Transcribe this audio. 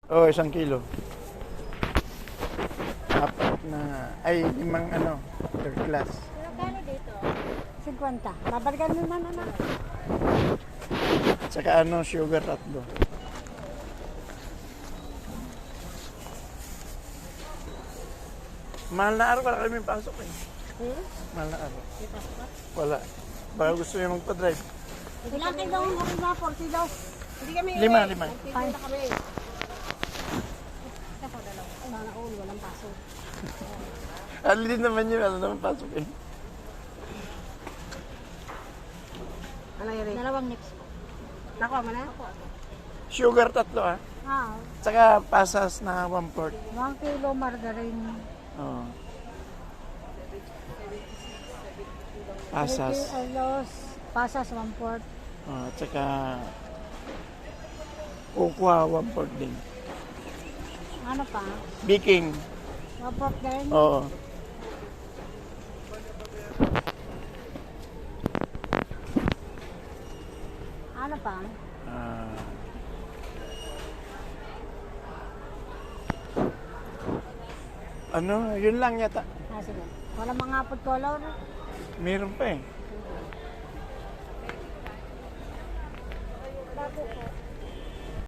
Oo, 1 kilo. Apat na, ay, 5 third class. Pero kano dito? 50. Babalikan mo man, anak. Tsaka sugar tatlo. Mahal na araw, wala kami pasok eh. Mahal na araw. Wala. Baka gusto niya magpa-drive. Ilang daw mo ba? 40 daw. Hindi kami 5. Pagtitin na kami. Ako dalawa. Sana all, walang pasok. Ali din naman yun, naman pasok eh. Ano yun? Dalawang next po. Nakuha mo na? Sugar tatlo ah. Tsaka pasas na 1/4. 1 kilo margarine. Oo. Pasas. Pasas 1/4. Tsaka kukuha 1/4 din. Ano pa? Baking. 1/4 din. Oo. Ano pa? Yun lang yata. Sige. Wala mga food color. Meron pa eh. Bago po.